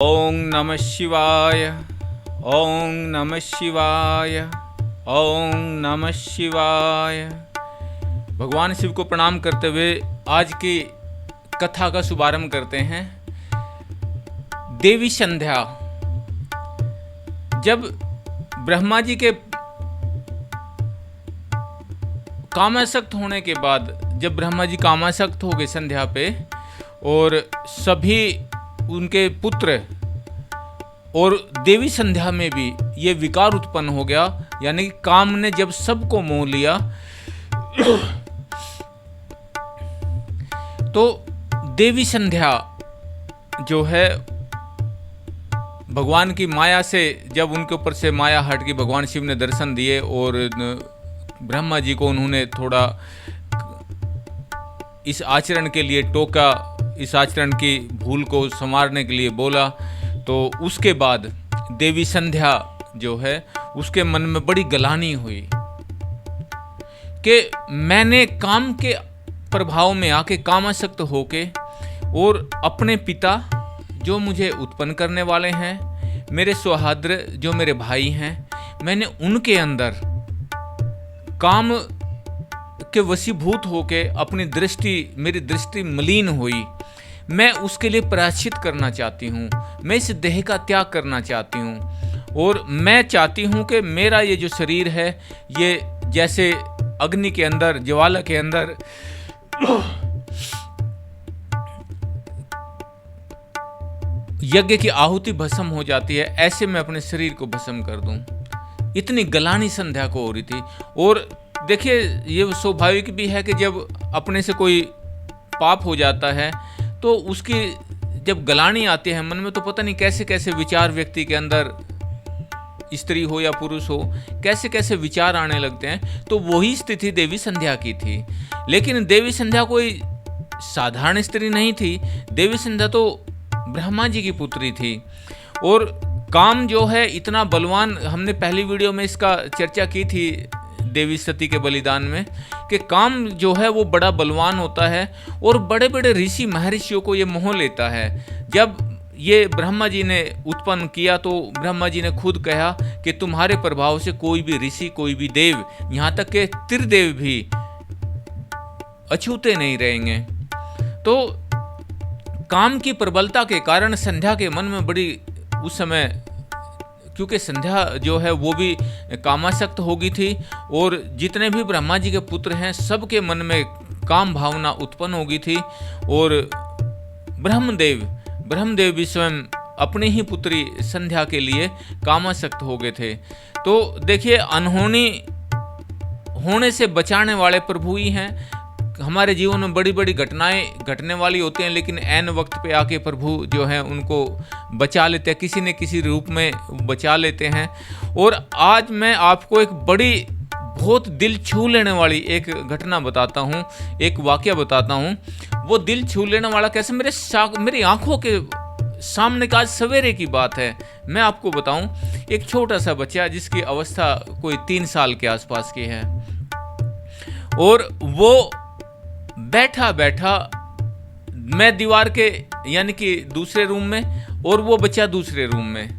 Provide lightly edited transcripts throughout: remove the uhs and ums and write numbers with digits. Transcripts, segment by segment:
ओम नमः शिवाय। ओम नमः शिवाय। ओम नमः शिवाय। भगवान शिव को प्रणाम करते हुए आज की कथा का शुभारंभ करते हैं। देवी संध्या। जब ब्रह्मा जी के कामासक्त होने के बाद, जब ब्रह्मा जी कामासक्त हो गए संध्या पे, और सभी उनके पुत्र और देवी संध्या में भी ये विकार उत्पन्न हो गया, यानी कि काम ने जब सबको मोह लिया, तो देवी संध्या जो है भगवान की माया से, जब उनके ऊपर से माया हट गई, भगवान शिव ने दर्शन दिए और ब्रह्मा जी को उन्होंने थोड़ा इस आचरण के लिए टोका, इस आचरण की भूल को संवारने के लिए बोला। तो उसके बाद देवी संध्या जो है उसके मन में बड़ी गलानी हुई कि मैंने काम के प्रभाव में आके, कामासक्त होके, और अपने पिता जो मुझे उत्पन्न करने वाले हैं, मेरे सौहार्द जो मेरे भाई हैं, मैंने उनके अंदर काम के वशीभूत होके अपनी दृष्टि, मेरी दृष्टि मलिन हुई। मैं उसके लिए प्रायश्चित करना चाहती हूँ, मैं इस देह का त्याग करना चाहती हूँ, और मैं चाहती हूँ कि मेरा ये जो शरीर है, ये जैसे अग्नि के अंदर, ज्वाला के अंदर यज्ञ की आहुति भस्म हो जाती है, ऐसे मैं अपने शरीर को भस्म कर दूं। इतनी गलानी संध्या को हो रही थी। और देखिए, ये स्वाभाविक भी है कि जब अपने से कोई पाप हो जाता है तो उसकी जब गलानी आती है मन में, तो पता नहीं कैसे कैसे विचार व्यक्ति के अंदर, स्त्री हो या पुरुष हो, कैसे कैसे विचार आने लगते हैं। तो वही स्थिति देवी संध्या की थी। लेकिन देवी संध्या कोई साधारण स्त्री नहीं थी। देवी संध्या तो ब्रह्मा जी की पुत्री थी। और काम जो है इतना बलवान, हमने पहली वीडियो में इसका चर्चा की थी देवी सती के बलिदान में, कि काम जो है वो बड़ा बलवान होता है और बड़े बड़े ऋषि महर्षियों को ये मोह लेता है। जब ये ब्रह्मा जी ने उत्पन्न किया तो ब्रह्मा जी ने खुद कहा कि तुम्हारे प्रभाव से कोई भी ऋषि, कोई भी देव, यहाँ तक के त्रिदेव भी अछूते नहीं रहेंगे। तो काम की प्रबलता के कारण संध्या के मन में बड़ी, उस समय क्योंकि संध्या जो है वो भी कामासक्त हो गई थी, और जितने भी ब्रह्मा जी के पुत्र हैं सबके मन में काम भावना उत्पन्न हो गई थी। और ब्रह्मदेव भी स्वयं अपनी ही पुत्री संध्या के लिए कामासक्त हो गए थे। तो देखिए, अनहोनी होने से बचाने वाले प्रभु ही हैं। हमारे जीवन में बड़ी बड़ी घटनाएं घटने वाली होती हैं, लेकिन ऐन वक्त पे आके प्रभु जो है उनको बचा लेते हैं, किसी न किसी रूप में बचा लेते हैं। और आज मैं आपको एक बड़ी, बहुत दिल छू लेने वाली एक घटना बताता हूँ, एक वाकया बताता हूँ। वो दिल छू लेने वाला कैसे, मेरी आंखों के सामने का आज सवेरे की बात है। मैं आपको बताऊं, एक छोटा सा बच्चा जिसकी अवस्था कोई 3 साल के आसपास की है, और वो बैठा बैठा, मैं दीवार के यानी कि दूसरे रूम में और वो बच्चा दूसरे रूम में,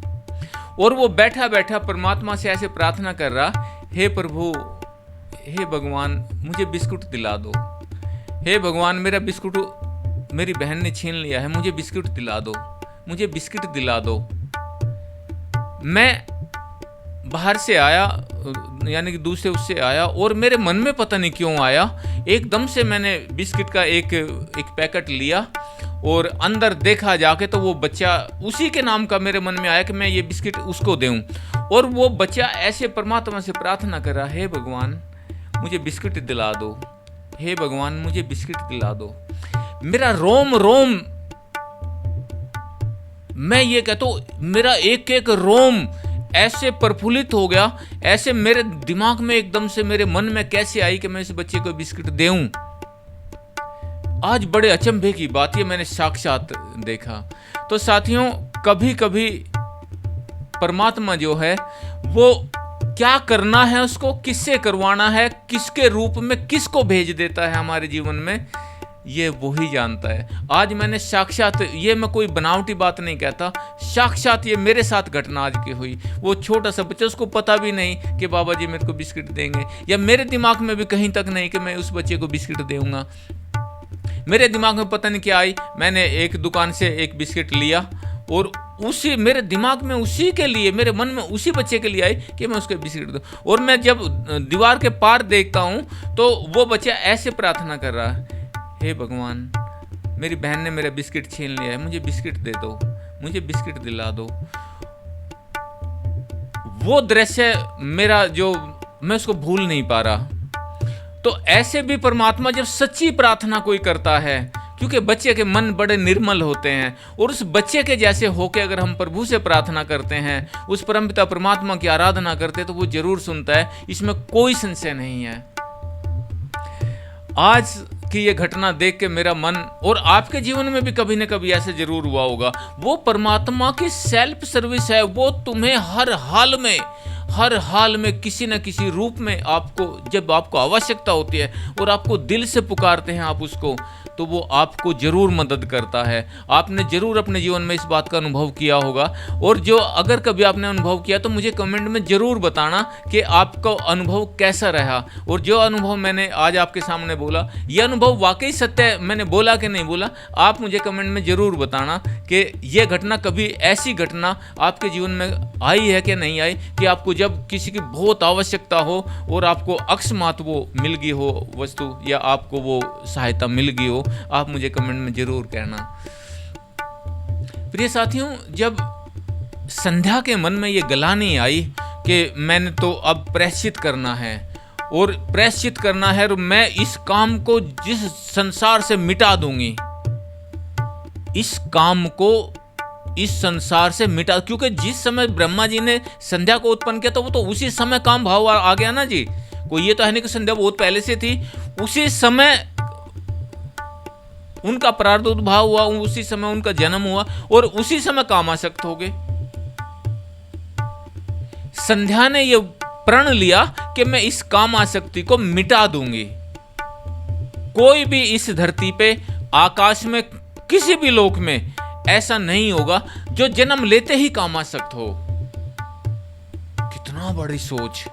और वो बैठा बैठा परमात्मा से ऐसे प्रार्थना कर रहा, हे प्रभु, हे भगवान, मुझे बिस्कुट दिला दो। हे भगवान, मेरा बिस्कुट मेरी बहन ने छीन लिया है, मुझे बिस्कुट दिला दो, मुझे बिस्किट दिला दो। मैं बाहर से आया, यानी कि दूसरे उससे आया, और मेरे मन में पता नहीं क्यों आया, एकदम से मैंने बिस्किट का एक पैकेट लिया और अंदर देखा जाके, तो वो बच्चा, उसी के नाम का मेरे मन में आया कि मैं ये बिस्किट उसको दूं। और वो बच्चा ऐसे परमात्मा से प्रार्थना कर रहा, हे भगवान, मुझे बिस्किट दिला दो, हे भगवान, मुझे बिस्किट दिला दो। मेरा रोम रोम, मैं ये कहता हूं, मेरा एक एक रोम ऐसे प्रफुल्लित हो गया, ऐसे मेरे दिमाग में एकदम से, मेरे मन में कैसे आई कि मैं इस बच्चे को बिस्किट दूं। आज बड़े अचंभे की बात ये मैंने साक्षात देखा। तो साथियों, कभी कभी परमात्मा जो है वो क्या करना है, उसको किससे करवाना है, किसके रूप में किसको भेज देता है हमारे जीवन में, ये वही जानता है। आज मैंने साक्षात, ये मैं कोई बनावटी बात नहीं कहता, साक्षात ये मेरे साथ घटना आज की हुई। वो छोटा सा बच्चा, उसको पता भी नहीं कि बाबा जी मेरे को बिस्किट देंगे, या मेरे दिमाग में भी कहीं तक नहीं कि मैं उस बच्चे को बिस्किट दूंगा। मेरे दिमाग में पता नहीं क्या आई, मैंने एक दुकान से एक बिस्किट लिया और उसी मेरे दिमाग में उसी के लिए, मेरे मन में उसी बच्चे के लिए आई कि मैं उसको बिस्किट दूं। और मैं जब दीवार के पार देखता हूं तो वो बच्चा ऐसे प्रार्थना कर रहा है, हे भगवान, मेरी बहन ने मेरा बिस्किट छीन लिया है, मुझे बिस्किट दे दो, मुझे बिस्किट दिला दो। वो दृश्य मेरा, जो मैं उसको भूल नहीं पा रहा। तो ऐसे भी परमात्मा जब सच्ची प्रार्थना कोई करता है, क्योंकि बच्चे के मन बड़े निर्मल होते हैं, और उस बच्चे के जैसे होके अगर हम प्रभु से प्रार्थना करते हैं, उस परमपिता परमात्मा की आराधना करते हैं, तो वो जरूर सुनता है, इसमें कोई संशय नहीं है। आज की ये घटना देख के मेरा मन, और आपके जीवन में भी कभी न कभी ऐसे जरूर हुआ होगा, वो परमात्मा की सेल्फ सर्विस है। वो तुम्हें हर हाल में किसी न किसी रूप में आपको, जब आपको आवश्यकता होती है और आपको दिल से पुकारते हैं आप उसको, तो वो आपको जरूर मदद करता है। आपने जरूर अपने जीवन में इस बात का अनुभव किया होगा, और जो अगर कभी आपने अनुभव किया तो मुझे कमेंट में जरूर बताना कि आपका अनुभव कैसा रहा। और जो अनुभव मैंने आज आपके सामने बोला, यह अनुभव वाकई सत्य है, मैंने बोला कि नहीं बोला, आप मुझे कमेंट में जरूर बताना कि यह घटना, कभी ऐसी घटना आपके जीवन में आई है कि नहीं आई, कि आपको जब किसी की बहुत आवश्यकता हो और आपको अकस्मात वो मिल गई हो वस्तु, या आपको वो सहायता मिल गई हो। आप मुझे कमेंट में जरूर कहना। प्रिय साथियों, जब संध्या के मन में ये गलानी आई कि मैंने तो अब प्रायश्चित करना है, और प्रायश्चित करना है, और मैं इस काम को जिस संसार से मिटा दूंगी, इस काम को इस संसार से मिटा, क्योंकि जिस समय ब्रह्मा जी ने संध्या को उत्पन्न किया, तो वो तो उसी समय काम भाव आ गया ना जी। कोई ये तो है नहीं कि संध्या बहुत पहले से थी, उसी समय उनका प्रादुर्भाव हुआ, उसी समय उनका जन्म हुआ, और उसी समय कामासक्त हो गए। संध्या ने यह प्रण लिया कि मैं इस कामासक्ति को मिटा दूंगी। कोई भी इस धरती पे, आकाश में, किसी भी लोक में ऐसा नहीं होगा जो जन्म लेते ही कामासक्त हो। कितना बड़ी सोच।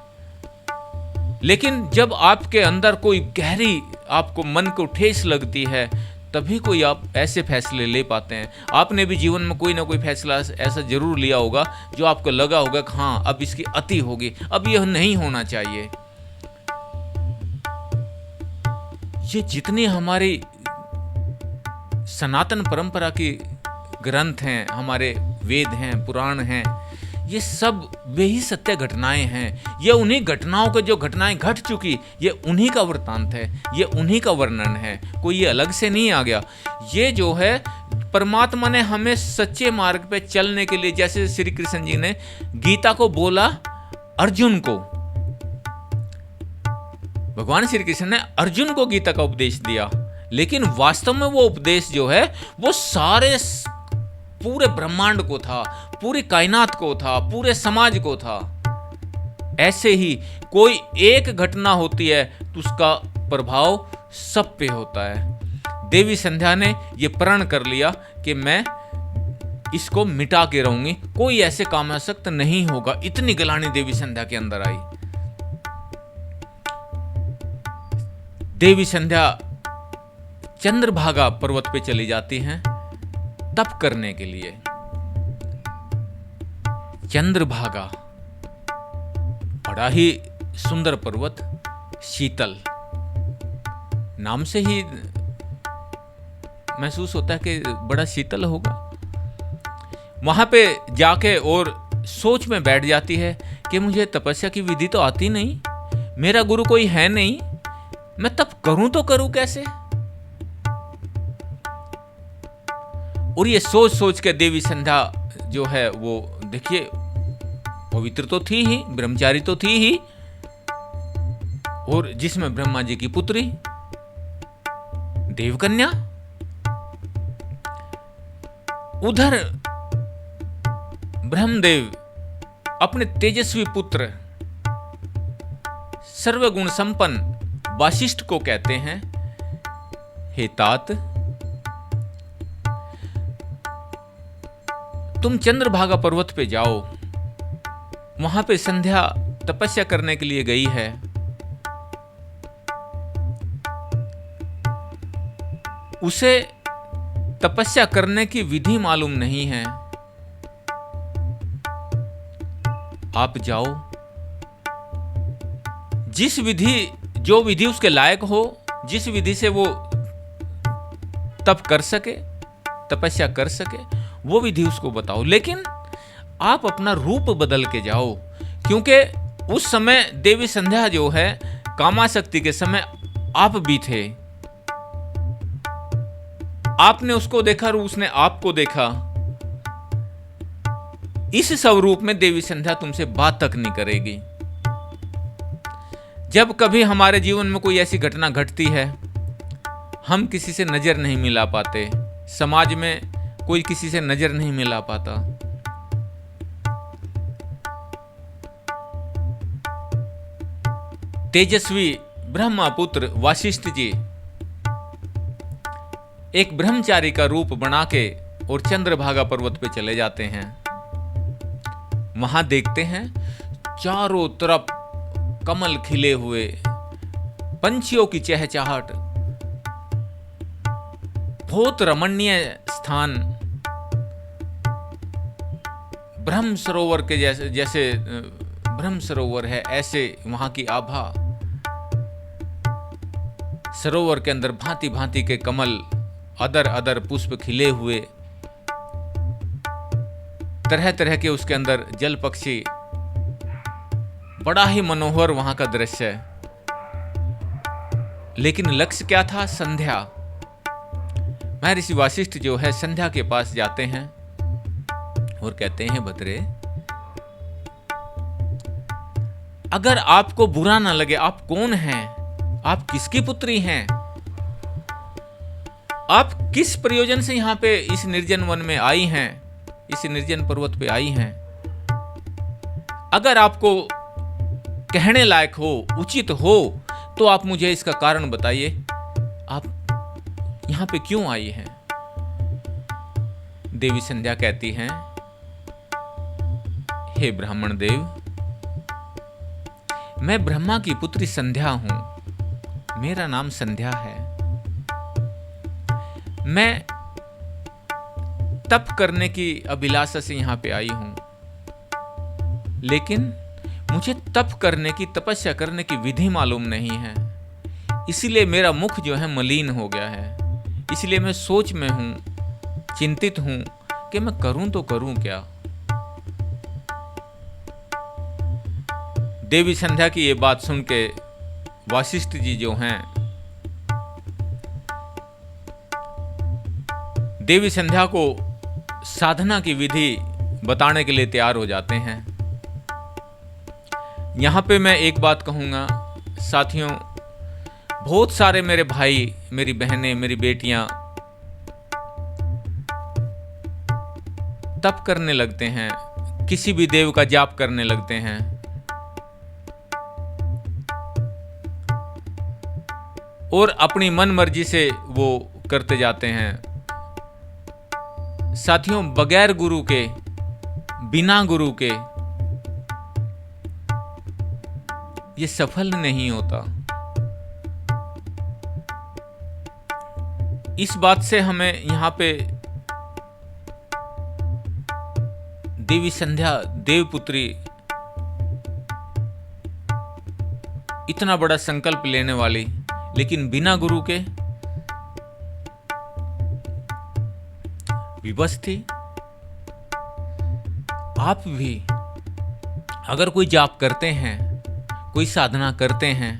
लेकिन जब आपके अंदर कोई गहरी, आपको मन को ठेस लगती है, तभी कोई आप ऐसे फैसले ले पाते हैं। आपने भी जीवन में कोई ना कोई फैसला ऐसा जरूर लिया होगा जो आपको लगा होगा कि हाँ, अब इसकी अति होगी, अब यह नहीं होना चाहिए। ये जितनी हमारी सनातन परंपरा की ग्रंथ हैं, हमारे वेद हैं, पुराण हैं, ये सब वे ही सत्य घटनाएं हैं। ये उन्हीं घटनाओं के, जो घटनाएं घट चुकी, ये उन्हीं का वृत्तांत है, ये उन्हीं का वर्णन है, कोई ये अलग से नहीं आ गया। ये जो है परमात्मा ने हमें सच्चे मार्ग पे चलने के लिए, जैसे श्री कृष्ण जी ने गीता को बोला अर्जुन को, भगवान श्री कृष्ण ने अर्जुन को गीता का उपदेश दिया, लेकिन वास्तव में वो उपदेश जो है वो सारे पूरे ब्रह्मांड को था, पूरी कायनात को था, पूरे समाज को था। ऐसे ही कोई एक घटना होती है तो उसका प्रभाव सब पे होता है। देवी संध्या ने यह प्रण कर लिया कि मैं इसको मिटा के रहूंगी, कोई ऐसे कामासक्त नहीं होगा। इतनी गलानी देवी संध्या के अंदर आई। देवी संध्या चंद्रभागा पर्वत पे चली जाती हैं तप करने के लिए। चंद्रभागा बड़ा ही सुंदर पर्वत, शीतल, नाम से ही महसूस होता है कि बड़ा शीतल होगा। वहां पे जाके और सोच में बैठ जाती है कि मुझे तपस्या की विधि तो आती नहीं, मेरा गुरु कोई है नहीं, मैं तप करूं तो करूं कैसे। और ये सोच सोच के देवी संध्या जो है वो, देखिए, पवित्र तो थी ही, ब्रह्मचारी तो थी ही, और जिसमें ब्रह्मा जी की पुत्री देवकन्या, उधर ब्रह्मदेव अपने तेजस्वी पुत्र सर्वगुण संपन्न वाशिष्ठ को कहते हैं, हे तात, तुम चंद्रभागा पर्वत पे जाओ, वहां पे संध्या तपस्या करने के लिए गई है। उसे तपस्या करने की विधि मालूम नहीं है। आप जाओ, जो विधि उसके लायक हो, जिस विधि से वो तप कर सके, तपस्या कर सके, वो विधि उसको बताओ। लेकिन आप अपना रूप बदल के जाओ, क्योंकि उस समय देवी संध्या जो है, कामासक्ति के समय आप भी थे। आपने उसको देखा और उसने आपको देखा। इस स्वरूप में देवी संध्या तुमसे बात तक नहीं करेगी। जब कभी हमारे जीवन में कोई ऐसी घटना घटती है, हम किसी से नजर नहीं मिला पाते, समाज में कोई किसी से नजर नहीं मिला पाता, तेजस्वी ब्रह्मपुत्र वशिष्ठ जी एक ब्रह्मचारी का रूप बना के और चंद्रभागा पर्वत पे चले जाते हैं। वहां देखते हैं चारों तरफ कमल खिले हुए, पंछियों की चहचहाट, बहुत रमणीय स्थान, ब्रह्म सरोवर के जैसे ब्रह्म सरोवर है ऐसे वहां की आभा। सरोवर के अंदर भांति भांति के कमल, अदर अदर पुष्प खिले हुए, तरह तरह के उसके अंदर जल पक्षी, बड़ा ही मनोहर वहां का दृश्य है। लेकिन लक्ष्य क्या था? संध्या। महर्षि वशिष्ठ जो है संध्या के पास जाते हैं और कहते हैं, भद्रे, अगर आपको बुरा ना लगे, आप कौन हैं? आप किसकी पुत्री हैं? आप किस प्रयोजन से यहां पे इस निर्जन वन में आई हैं, इस निर्जन पर्वत पे आई हैं? अगर आपको कहने लायक हो, उचित हो, तो आप मुझे इसका कारण बताइए। आप यहां पे क्यों आई हैं? देवी संध्या कहती हैं, हे ब्राह्मण देव, मैं ब्रह्मा की पुत्री संध्या हूं, मेरा नाम संध्या है। मैं तप करने की अभिलाषा से यहां पे आई हूं, लेकिन मुझे तप करने की, तपस्या करने की विधि मालूम नहीं है। इसीलिए मेरा मुख जो है मलिन हो गया है। इसलिए मैं सोच में हूं, चिंतित हूं कि मैं करूं तो करूं क्या। देवी संध्या की ये बात सुन के वशिष्ठ जी जो हैं, देवी संध्या को साधना की विधि बताने के लिए तैयार हो जाते हैं। यहां पे मैं एक बात कहूंगा साथियों, बहुत सारे मेरे भाई, मेरी बहनें, मेरी बेटियां तप करने लगते हैं, किसी भी देव का जाप करने लगते हैं, और अपनी मन मर्जी से वो करते जाते हैं। साथियों, बगैर गुरु के, बिना गुरु के ये सफल नहीं होता। इस बात से हमें यहां पे देवी संध्या, देवपुत्री, इतना बड़ा संकल्प लेने वाली, लेकिन बिना गुरु के विवश थी। आप भी अगर कोई जाप करते हैं, कोई साधना करते हैं,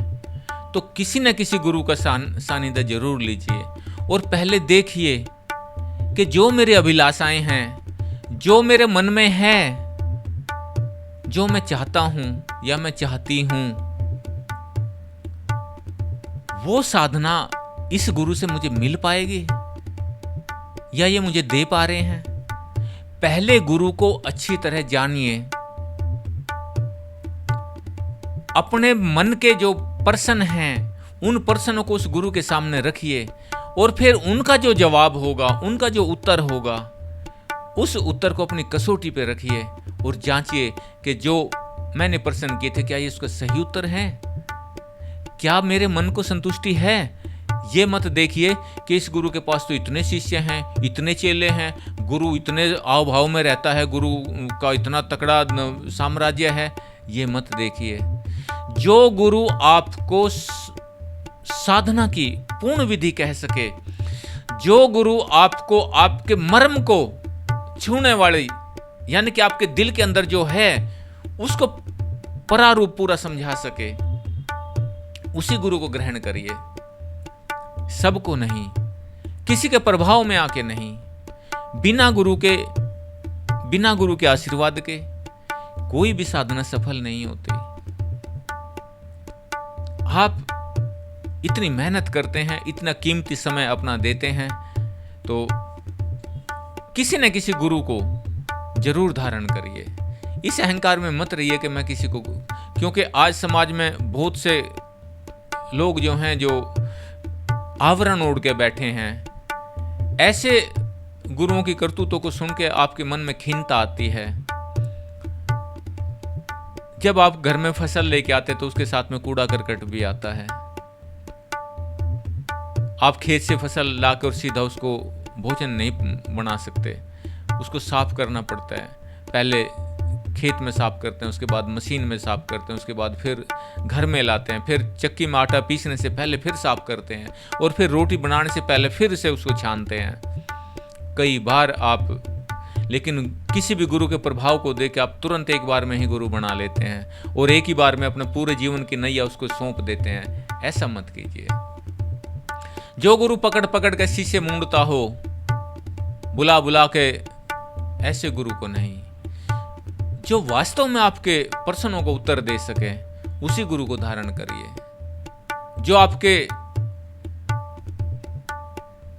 तो किसी न किसी गुरु का सानिध्य जरूर लीजिए और पहले देखिए कि जो मेरी अभिलाषाएं हैं, जो मेरे मन में है, जो मैं चाहता हूं या मैं चाहती हूं, वो साधना इस गुरु से मुझे मिल पाएगी या ये मुझे दे पा रहे हैं। पहले गुरु को अच्छी तरह जानिए, अपने मन के जो पर्सन हैं, उन पर्सनों को उस गुरु के सामने रखिए और फिर उनका जो जवाब होगा, उनका जो उत्तर होगा, उस उत्तर को अपनी कसौटी पे रखिए और जांचिए कि जो मैंने प्रश्न किए थे क्या ये उसका सही उत्तर है, क्या मेरे मन को संतुष्टि है। ये मत देखिए कि इस गुरु के पास तो इतने शिष्य हैं, इतने चेले हैं, गुरु इतने आव भाव में रहता है, गुरु का इतना तकड़ा साम्राज्य है। ये मत देखिए। जो गुरु आपको साधना की पूर्ण विधि कह सके, जो गुरु आपको आपके मर्म को छूने वाली, यानी कि आपके दिल के अंदर जो है उसको परारूप पूरा समझा सके, उसी गुरु को ग्रहण करिए। सबको नहीं, किसी के प्रभाव में आके नहीं, बिना गुरु के आशीर्वाद के कोई भी साधना सफल नहीं होती। आप इतनी मेहनत करते हैं, इतना कीमती समय अपना देते हैं, तो किसी न किसी गुरु को जरूर धारण करिए। इस अहंकार में मत रहिए कि मैं किसी को, क्योंकि आज समाज में बहुत से लोग जो हैं जो आवरण ओढ़ के बैठे हैं, ऐसे गुरुओं की करतूतों को सुन के आपके मन में खीनता आती है। जब आप घर में फसल लेके आते तो उसके साथ में कूड़ा करकट भी आता है। आप खेत से फसल लाकर सीधा उसको भोजन नहीं बना सकते, उसको साफ करना पड़ता है। पहले खेत में साफ करते हैं, उसके बाद मशीन में साफ करते हैं, उसके बाद फिर घर में लाते हैं, फिर चक्की में आटा पीसने से पहले फिर साफ करते हैं, और फिर रोटी बनाने से पहले फिर से उसको छानते हैं। कई बार आप, लेकिन किसी भी गुरु के प्रभाव को देख के आप तुरंत एक बार में ही गुरु बना लेते हैं और एक ही बार में अपने पूरे जीवन की नैया उसको सौंप देते हैं। ऐसा मत कीजिए। जो गुरु पकड़ पकड़ के शीशे मूंदता हो, बुला बुला के, ऐसे गुरु को नहीं। जो वास्तव में आपके प्रश्नों को उत्तर दे सके, उसी गुरु को धारण करिए। जो आपके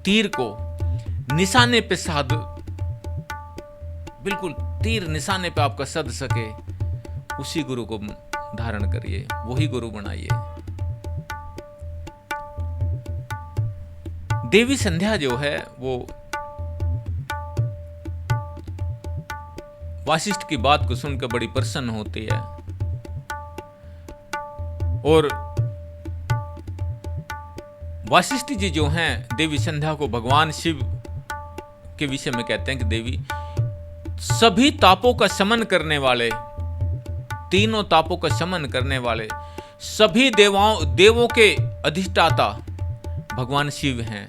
तीर को निशाने पे साध, बिल्कुल तीर निशाने पे आपका सद सके, उसी गुरु को धारण करिए, वही गुरु बनाइए। देवी संध्या जो है वो वासिष्ठ की बात को सुनकर बड़ी प्रसन्न होती है और वासिष्ठ जी जो हैं देवी संध्या को भगवान शिव के विषय में कहते हैं कि देवी सभी तापों का शमन करने वाले, तीनों तापों का शमन करने वाले, सभी देवों के अधिष्ठाता भगवान शिव हैं।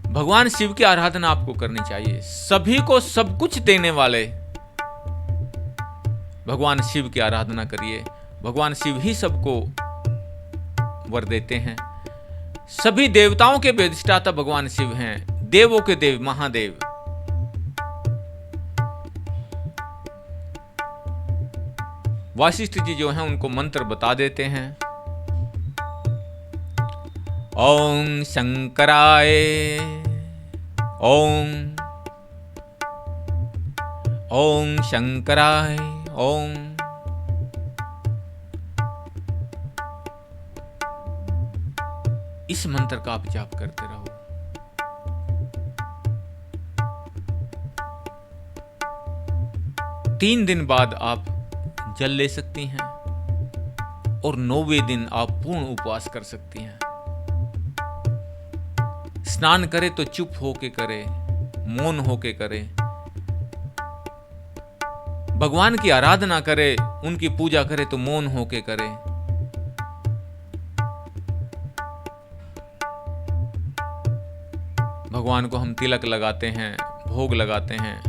भगवान शिव की आराधना आपको करनी चाहिए। सभी को सब कुछ देने वाले भगवान शिव की आराधना करिए। भगवान शिव ही सबको वर देते हैं। सभी देवताओं के अधिष्ठाता भगवान शिव हैं, देवों के देव महादेव। वासिष्ठ जी जो हैं उनको मंत्र बता देते हैं। ओम शंकराय, ओम शंकराय, ओम। इस मंत्र का आप जाप करते रहो। तीन दिन बाद आप जल ले सकती हैं और 9वें दिन आप पूर्ण उपवास कर सकती हैं। स्नान करे तो चुप होके करे, मौन होके करे। भगवान की आराधना करे, उनकी पूजा करे तो मौन होके करे। भगवान को हम तिलक लगाते हैं, भोग लगाते हैं,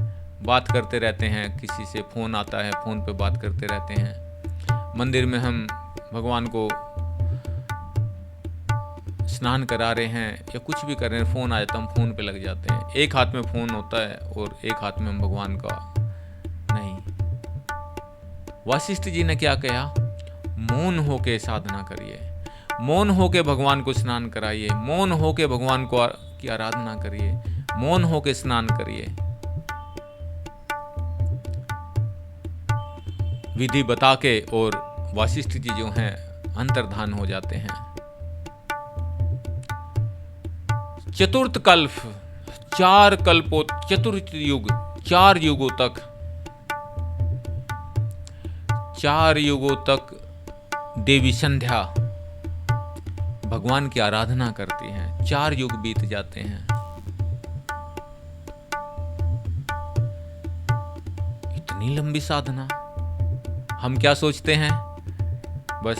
बात करते रहते हैं, किसी से फोन आता है, फोन पे बात करते रहते हैं। मंदिर में हम भगवान को स्नान करा रहे हैं या कुछ भी कर रहे हैं, फोन आ जाता है, हम फोन पे लग जाते हैं। एक हाथ में फोन होता है और एक हाथ में हम भगवान का नहीं। वासिष्ठ जी ने क्या कहा? मौन होके साधना करिए, मौन होके भगवान को स्नान कराइए, मौन होके भगवान को की आराधना करिए, मौन होके स्नान करिए। विधि बता के और वासिष्ठ जी जो हैं अंतर्धान हो जाते हैं। चतुर्थ कल्प, 4 कल्पों, चतुर्थ युग, 4 युगों तक, 4 युगों तक देवी संध्या भगवान की आराधना करती हैं। 4 युग बीत जाते हैं। इतनी लंबी साधना। हम क्या सोचते हैं, बस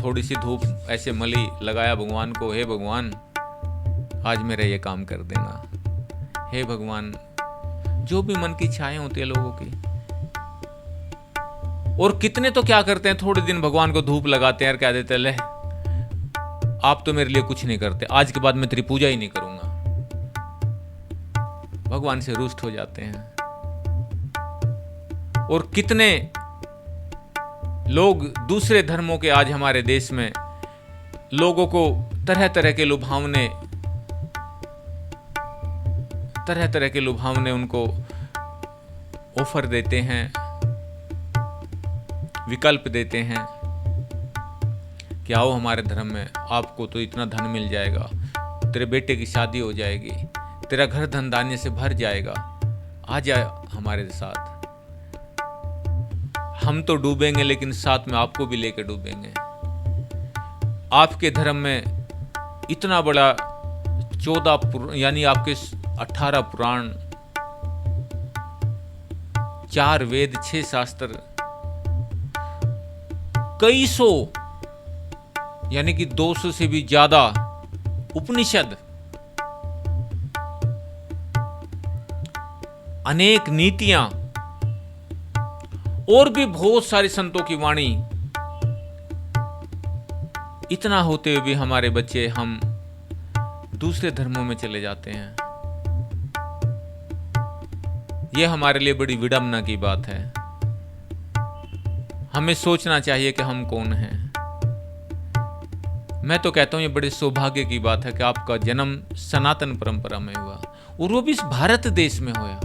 थोड़ी सी धूप ऐसे मली, लगाया भगवान को, हे भगवान आज मेरा ये काम कर देना, हे भगवान, जो भी मन की इच्छाएं होती है लोगों की। और कितने तो क्या करते हैं, थोड़े दिन भगवान को धूप लगाते हैं और कह देते हैं, ले आप तो मेरे लिए कुछ नहीं करते, आज के बाद मैं तेरी पूजा ही नहीं करूंगा। भगवान से रुष्ट हो जाते हैं। और कितने लोग दूसरे धर्मों के आज हमारे देश में लोगों को तरह तरह के लुभावने उनको ऑफर देते हैं, विकल्प देते हैं कि आओ हमारे धर्म में, आपको तो इतना धन मिल जाएगा, तेरे बेटे की शादी हो जाएगी, तेरा घर धन धान्य से भर जाएगा, आ जा हमारे साथ, हम तो डूबेंगे लेकिन साथ में आपको भी लेकर डूबेंगे। आपके धर्म में इतना बड़ा 14 यानी आपके 18 पुराण, 4 वेद, 6 शास्त्र, कई सौ यानी कि 200 से भी ज्यादा उपनिषद, अनेक नीतियां और भी बहुत सारी संतों की वाणी, इतना होते हुए भी हमारे बच्चे हम दूसरे धर्मों में चले जाते हैं। यह हमारे लिए बड़ी विडंबना की बात है। हमें सोचना चाहिए कि हम कौन हैं। मैं तो कहता हूं ये बड़े सौभाग्य की बात है कि आपका जन्म सनातन परंपरा में हुआ, और वो भी इस भारत देश में हुआ।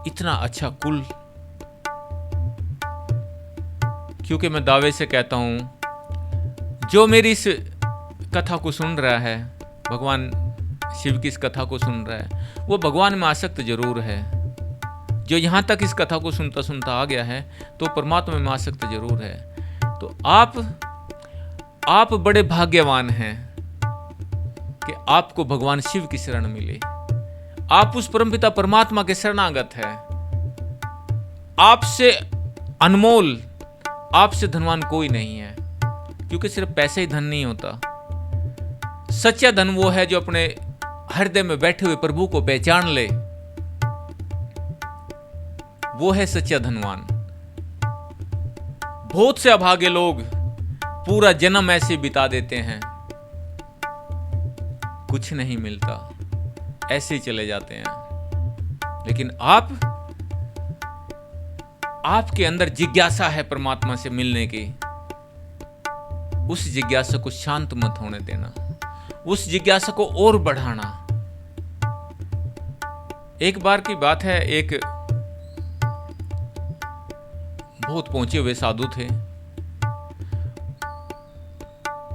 इतना अच्छा कुल, क्योंकि मैं दावे से कहता हूं जो मेरी इस कथा को सुन रहा है, भगवान शिव की इस कथा को सुन रहा है, वो भगवान में आसक्त जरूर है। जो यहां तक इस कथा को सुनता सुनता आ गया है तो परमात्मा में आसक्त जरूर है। तो आप बड़े भाग्यवान हैं कि आपको भगवान शिव की शरण मिली। आप उस परमपिता परमात्मा के शरणागत हैं। आपसे अनमोल, आपसे धनवान कोई नहीं है, क्योंकि सिर्फ पैसे ही धन नहीं होता। सच्चा धन वो है जो अपने हृदय में बैठे हुए प्रभु को पहचान ले, वो है सच्चा धनवान। बहुत से अभागे लोग पूरा जन्म ऐसे बिता देते हैं, कुछ नहीं मिलता, ऐसे ही चले जाते हैं। लेकिन आपके अंदर जिज्ञासा है परमात्मा से मिलने की। उस जिज्ञासा को शांत मत होने देना, उस जिज्ञासा को और बढ़ाना। एक बार की बात है, एक बहुत पहुंचे हुए साधु थे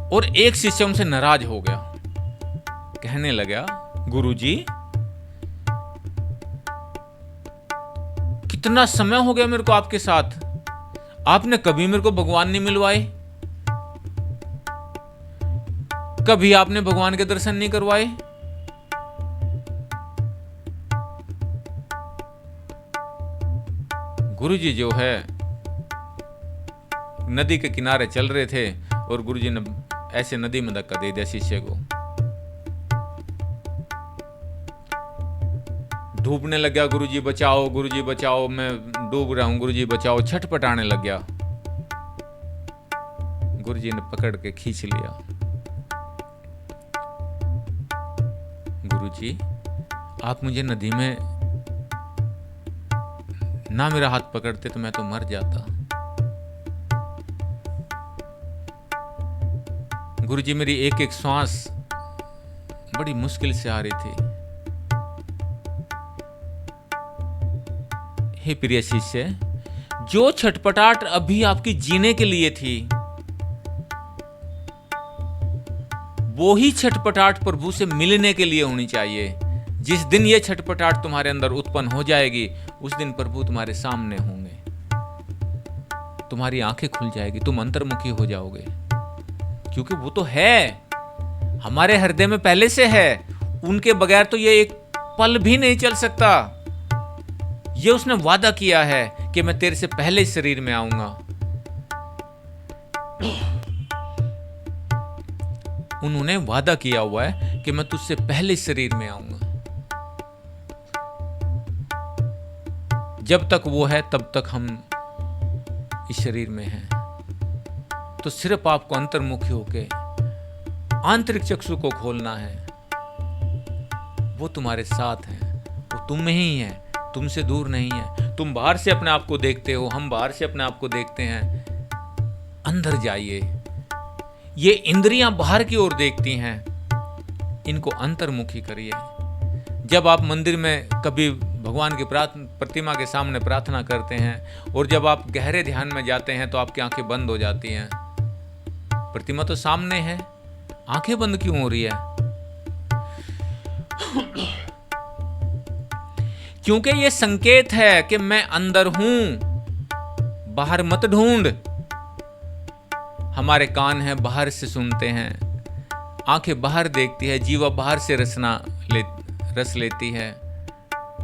और एक शिष्य उनसे नाराज हो गया। कहने लगा, गुरुजी कितना समय हो गया मेरे को आपके साथ, आपने कभी मेरे को भगवान नहीं मिलवाए, कभी आपने भगवान के दर्शन नहीं करवाए। गुरुजी जो है नदी के किनारे चल रहे थे और गुरुजी ने ऐसे नदी में धक्का दे दिया शिष्य को। डूबने लग गया, गुरुजी बचाओ, गुरुजी बचाओ, मैं डूब रहा हूं, गुरुजी बचाओ, छटपटाने लग गया। गुरुजी ने पकड़ के खींच लिया। गुरुजी आप मुझे नदी में ना मेरा हाथ पकड़ते तो मैं तो मर जाता। गुरुजी मेरी एक एक श्वास बड़ी मुश्किल से आ रही थी। हे प्रिय शिष्य, जो छटपटाट अभी आपकी जीने के लिए थी, वो ही छटपटाहट प्रभु से मिलने के लिए होनी चाहिए। जिस दिन ये छटपटाहट तुम्हारे अंदर उत्पन्न हो जाएगी, उस दिन प्रभु तुम्हारे सामने होंगे, तुम्हारी आंखें खुल जाएगी, तुम अंतर्मुखी हो जाओगे, क्योंकि वो तो है, हमारे हृदय में पहले से है। उनके बगैर तो ये एक पल भी नहीं चल सकता। ये उसने वादा किया है कि मैं तेरे से पहले इस शरीर में आऊंगा। उन्होंने वादा किया हुआ है कि मैं तुझसे पहले इस शरीर में आऊंगा। जब तक वो है तब तक हम इस शरीर में हैं। तो सिर्फ आपको अंतर्मुखी होके आंतरिक चक्षु को खोलना है। वो तुम्हारे साथ है, वो तुम में ही है, तुमसे दूर नहीं है। तुम बाहर से अपने आप को देखते हो, हम बाहर से अपने आप को देखते हैं। अंदर जाइए। ये इंद्रियां बाहर की ओर देखती हैं, इनको अंतर्मुखी करिए। जब आप मंदिर में कभी भगवान की प्रतिमा के सामने प्रार्थना करते हैं और जब आप गहरे ध्यान में जाते हैं तो आपकी आंखें बंद हो जाती हैं। प्रतिमा तो सामने है, आंखें बंद क्यों हो रही है? क्योंकि ये संकेत है कि मैं अंदर हूं, बाहर मत ढूंढ। हमारे कान हैं, बाहर से सुनते हैं, आंखें बाहर देखती है, जीवा बाहर से रस लेती है,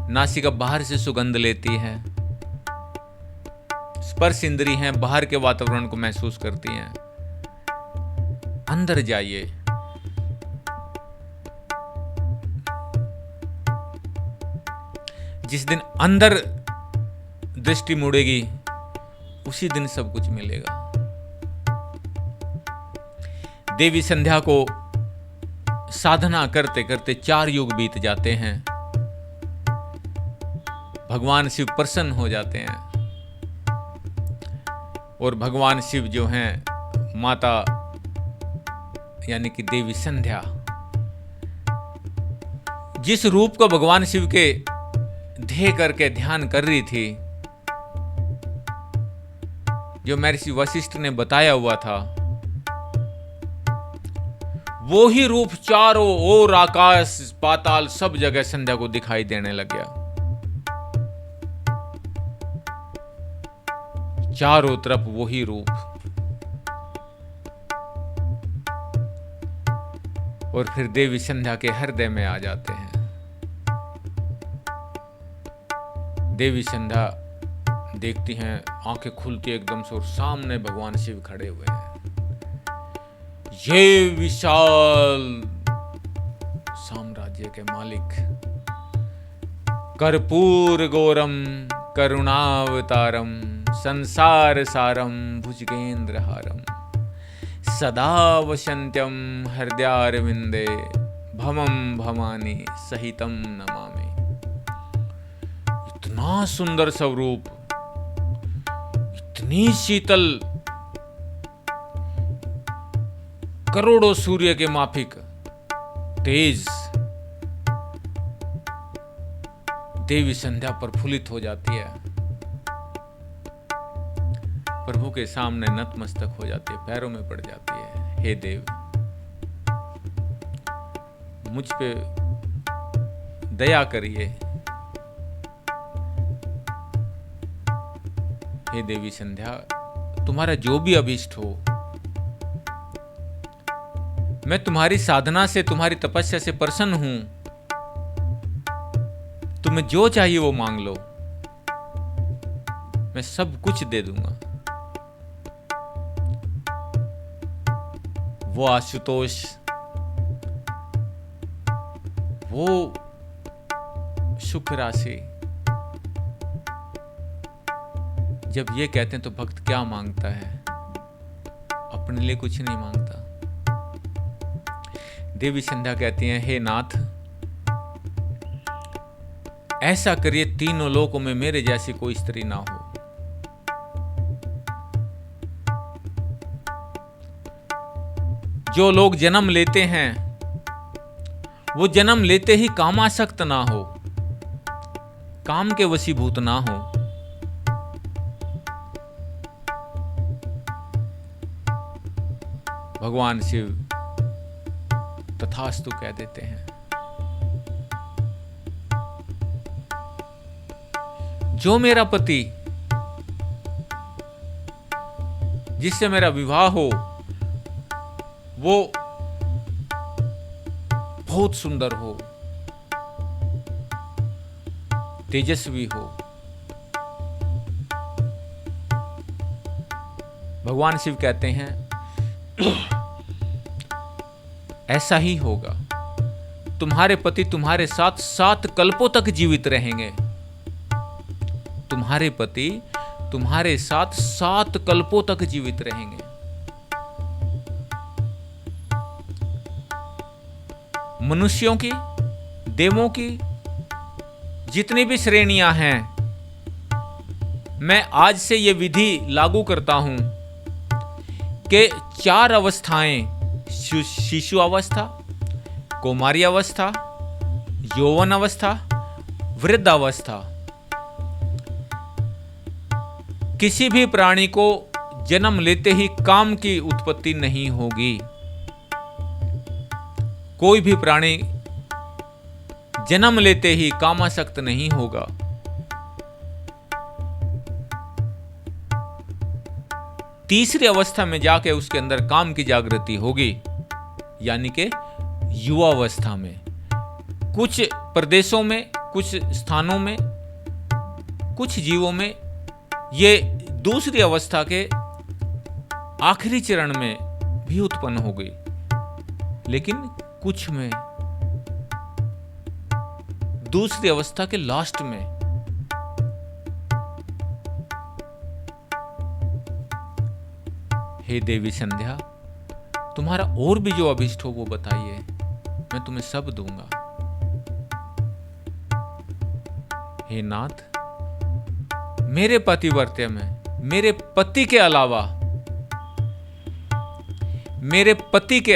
नासिका बाहर से सुगंध लेती है, स्पर्श इंद्री हैं, बाहर के वातावरण को महसूस करती हैं। अंदर जाइए। जिस दिन अंदर दृष्टि मुड़ेगी, उसी दिन सब कुछ मिलेगा। देवी संध्या को साधना करते करते 4 युग बीत जाते हैं। भगवान शिव प्रसन्न हो जाते हैं और भगवान शिव जो हैं माता यानी कि देवी संध्या, जिस रूप को भगवान शिव के ध्येय करके ध्यान कर रही थी, जो महर्षि वशिष्ठ ने बताया हुआ था, वो ही रूप चारों ओर आकाश पाताल सब जगह संध्या को दिखाई देने लग गया। चारों तरफ वही रूप। और फिर देवी संध्या के हृदय में आ जाते हैं। देवी संध्या देखती हैं, आंखें खुलती एकदम से और सामने भगवान शिव खड़े हुए हैं। ये विशाल साम्राज्य के मालिक, कर्पूर गौरम करुणावतारम संसार सारम भुजगेंद्र हारम सदा वसंत्यम हृदयारविंदे भमम भवानी सहितम नमामि। इतना सुंदर स्वरूप, इतनी शीतल, करोड़ों सूर्य के माफिक तेज। देवी संध्या प्रफुल्लित हो जाती है, प्रभु के सामने नतमस्तक हो जाती है, पैरों में पड़ जाती है। हे देव, मुझ पे दया करिए। हे देवी संध्या, तुम्हारा जो भी अभीष्ट हो, मैं तुम्हारी साधना से, तुम्हारी तपस्या से प्रसन्न हूं। तुम्हें जो चाहिए वो मांग लो, मैं सब कुछ दे दूंगा। वो आशुतोष, वो सुख राशि, जब ये कहते हैं तो भक्त क्या मांगता है? अपने लिए कुछ नहीं मांगता। देवी संध्या कहती हैं, हे नाथ, ऐसा करिए तीनों लोकों में मेरे जैसी कोई स्त्री ना हो। जो लोग जन्म लेते हैं वो जन्म लेते ही कामासक्त ना हो, काम के वशीभूत ना हो। भगवान शिव तथास्तु कह देते हैं। जो मेरा पति, जिससे मेरा विवाह हो, वो बहुत सुंदर हो, तेजस्वी हो। भगवान शिव कहते हैं ऐसा ही होगा। तुम्हारे पति तुम्हारे साथ 7 कल्पों तक जीवित रहेंगे। तुम्हारे पति तुम्हारे साथ 7 कल्पों तक जीवित रहेंगे। मनुष्यों की, देवों की जितनी भी श्रेणियां हैं, मैं आज से यह विधि लागू करता हूं कि 4 अवस्थाएं, शिशु अवस्था, कौमारी अवस्था, यौवन अवस्था, वृद्धावस्था, किसी भी प्राणी को जन्म लेते ही काम की उत्पत्ति नहीं होगी। कोई भी प्राणी जन्म लेते ही कामासक्त नहीं होगा। तीसरी अवस्था में जाके उसके अंदर काम की जागृति होगी, यानी कि युवावस्था में। कुछ प्रदेशों में, कुछ स्थानों में, कुछ जीवों में ये दूसरी अवस्था के आखिरी चरण में भी उत्पन्न हो गई, लेकिन कुछ में दूसरी अवस्था के लास्ट में। हे देवी संध्या, तुम्हारा और भी जो अभिष्ट हो वो बताइए, मैं तुम्हें सब दूंगा। हे नाथ, मेरे पतिव्रत्य में मेरे पति के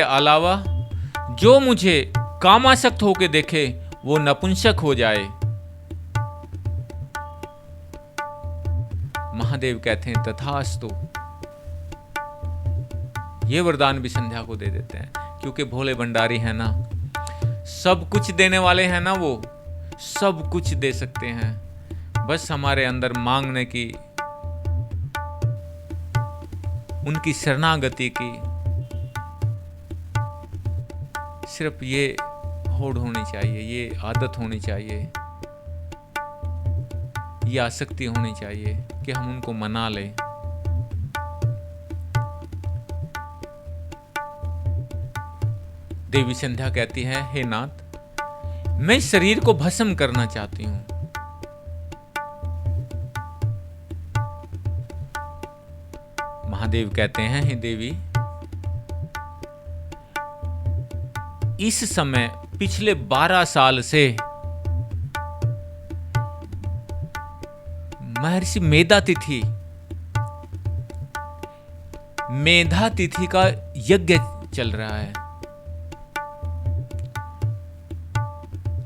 अलावा जो मुझे कामासक्त होके देखे वो नपुंसक हो जाए। महादेव कहते हैं तथास्तु। ये वरदान भी संध्या को दे देते हैं, क्योंकि भोले भंडारी है ना, सब कुछ देने वाले हैं ना, वो सब कुछ दे सकते हैं। बस हमारे अंदर मांगने की, उनकी शरणागति की सिर्फ ये होड़ होनी चाहिए, ये आदत होनी चाहिए, ये आसक्ति होनी चाहिए कि हम उनको मना लें। देवी संध्या कहती है, हे नाथ, मैं इस शरीर को भस्म करना चाहती हूं। महादेव कहते हैं, हे देवी, इस समय पिछले 12 साल से महर्षि मेधा तिथि का यज्ञ चल रहा है।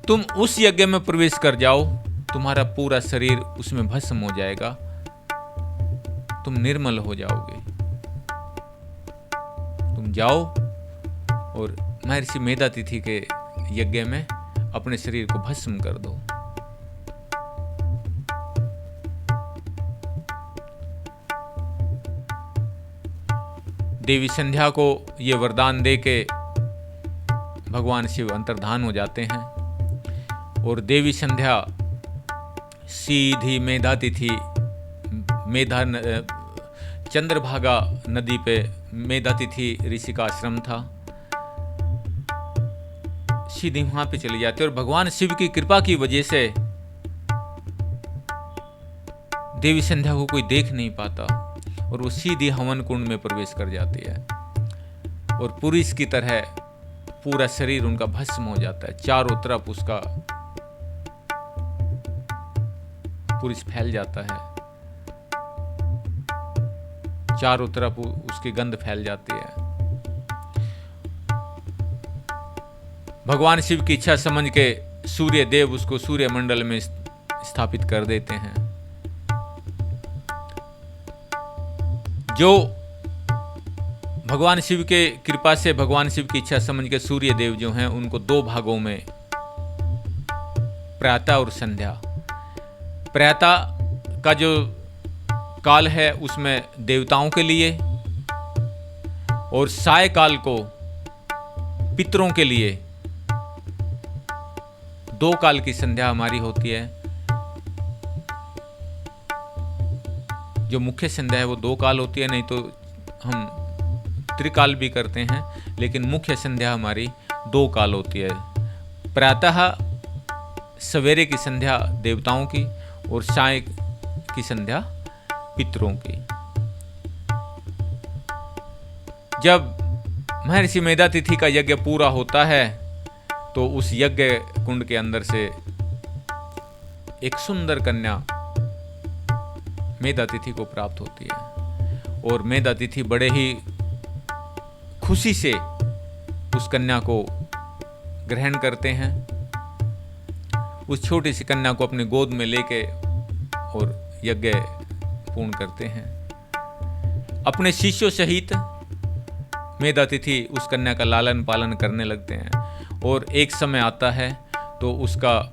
तुम उस यज्ञ में प्रवेश कर जाओ, तुम्हारा पूरा शरीर उसमें भस्म हो जाएगा, तुम निर्मल हो जाओगे। तुम जाओ और महर्षि मेधा तिथि के यज्ञ में अपने शरीर को भस्म कर दो। देवी संध्या को ये वरदान दे के भगवान शिव अंतर्धान हो जाते हैं और देवी संध्या सीधी चंद्रभागा नदी पे, मेधा तिथि ऋषि का आश्रम था, सीधी वहां पे चली जाती है। और भगवान शिव की कृपा की वजह से देवी संध्या को कोई देख नहीं पाता और वो सीधी हवन कुंड में प्रवेश कर जाती है और पुरुष की तरह पूरा शरीर उनका भस्म हो जाता है। चारों तरफ उसका पुरुष फैल जाता है, चारों तरफ उसकी गंध फैल जाती है। भगवान शिव की इच्छा समझ के सूर्य देव उसको सूर्य मंडल में स्थापित कर देते हैं। जो भगवान शिव के कृपा से, भगवान शिव की इच्छा समझ के सूर्य देव जो हैं उनको 2 भागों में, प्रातः और संध्या। प्रातः का जो काल है उसमें देवताओं के लिए, और साय काल को पितरों के लिए 2 काल की संध्या हमारी होती है। जो मुख्य संध्या है वो 2 काल होती है, नहीं तो हम त्रिकाल भी करते हैं, लेकिन मुख्य संध्या हमारी 2 काल होती है। प्रातः सवेरे की संध्या देवताओं की, और साय की संध्या पितरों की। जब महर्षि मेधातिथि का यज्ञ पूरा होता है तो उस यज्ञ कुंड के अंदर से एक सुंदर कन्या मेधातिथि को प्राप्त होती है, और मेधातिथि बड़े ही खुशी से उस कन्या को ग्रहण करते हैं। उस छोटी सी कन्या को अपनी गोद में लेके और यज्ञ पूर्ण करते हैं। अपने शिष्यों सहित मेधातिथि उस कन्या का लालन पालन करने लगते हैं, और एक समय आता है तो उसका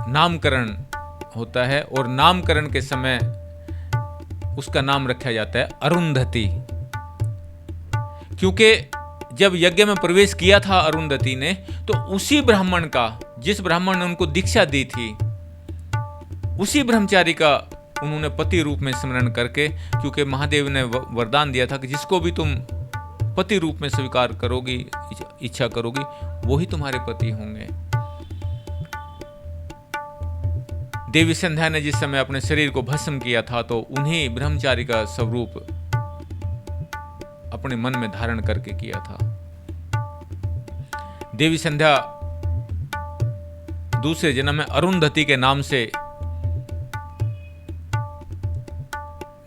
नामकरण होता है, और नामकरण के समय उसका नाम रखा जाता है अरुंधति। क्योंकि जब यज्ञ में प्रवेश किया था अरुंधति ने, तो उसी ब्राह्मण का, जिस ब्राह्मण ने उनको दीक्षा दी थी, उसी ब्रह्मचारी का उन्होंने पति रूप में स्मरण करके, क्योंकि महादेव ने वरदान दिया था कि जिसको भी तुम पति रूप में स्वीकार करोगी, इच्छा करोगी, वो ही तुम्हारे पति होंगे। देवी संध्या ने जिस समय अपने शरीर को भस्म किया था, तो उन्हीं ब्रह्मचारी का स्वरूप अपने मन में धारण करके किया था। देवी संध्या दूसरे जन्म में अरुंधति के नाम से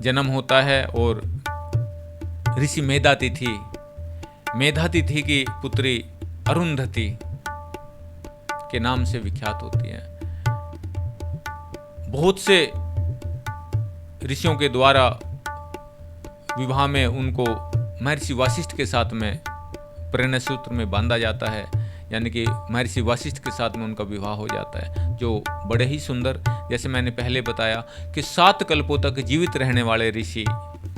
जन्म होता है, और ऋषि मेधातिथि की पुत्री अरुंधति के नाम से विख्यात होती है। बहुत से ऋषियों के द्वारा विवाह में उनको महर्षि वशिष्ठ के साथ में प्रणय सूत्र में बांधा जाता है, यानी कि महर्षि वशिष्ठ के साथ में उनका विवाह हो जाता है, जो बड़े ही सुंदर, जैसे मैंने पहले बताया कि 7 कल्पों तक जीवित रहने वाले ऋषि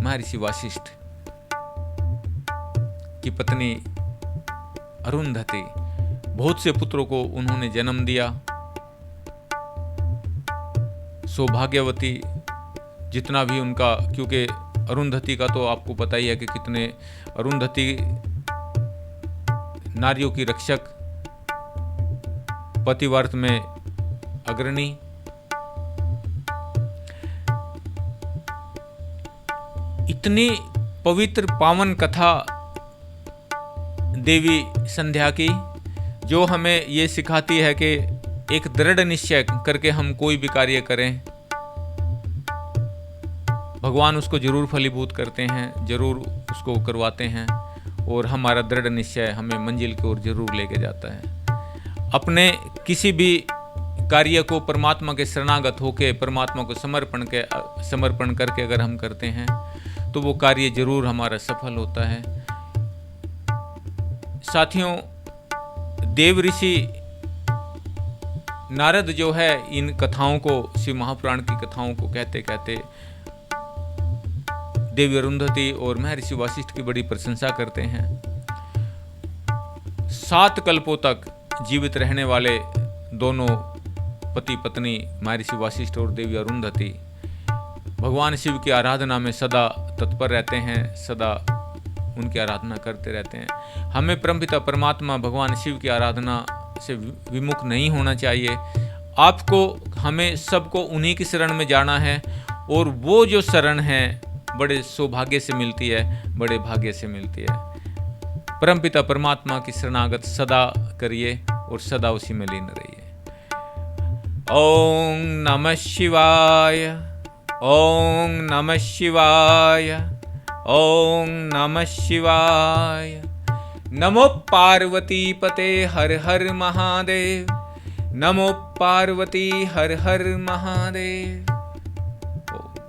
महर्षि वशिष्ठ की पत्नी अरुंधति, बहुत से पुत्रों को उन्होंने जन्म दिया। सौभाग्यवती जितना भी उनका, क्योंकि अरुंधति का तो आपको पता ही है कि कितने, अरुंधति नारियों की रक्षक, पतिव्रत में अग्रणी, इतनी पवित्र पावन कथा देवी संध्या की, जो हमें ये सिखाती है कि एक दृढ़ निश्चय करके हम कोई भी कार्य करें, भगवान उसको जरूर फलीभूत करते हैं, जरूर उसको करवाते हैं, और हमारा दृढ़ निश्चय हमें मंजिल की ओर जरूर लेके जाता है। अपने किसी भी कार्य को परमात्मा के शरणागत होके, परमात्मा को समर्पण करके अगर हम करते हैं तो वो कार्य जरूर हमारा सफल होता है। साथियों, देव ऋषि नारद जो है, इन कथाओं को, शिव महापुराण की कथाओं को कहते कहते देवी अरुंधति और महर्षि वशिष्ठ की बड़ी प्रशंसा करते हैं। 7 कल्पों तक जीवित रहने वाले दोनों पति पत्नी महर्षि वशिष्ठ और देवी अरुंधति भगवान शिव की आराधना में सदा तत्पर रहते हैं, सदा उनकी आराधना करते रहते हैं। हमें परमपिता परमात्मा भगवान शिव की आराधना से विमुख नहीं होना चाहिए। आपको, हमें सबको उन्हीं की शरण में जाना है, और वो जो शरण है बड़े सौभाग्य से मिलती है, बड़े भाग्य से मिलती है। परमपिता परमात्मा की शरणागत सदा करिए और सदा उसी में लीन रहिए। ओम नमः शिवाय, ओम नमः शिवाय, ओम नमः शिवाय। नमो पार्वती पते हर हर महादेव, नमो पार्वती हर हर महादेव।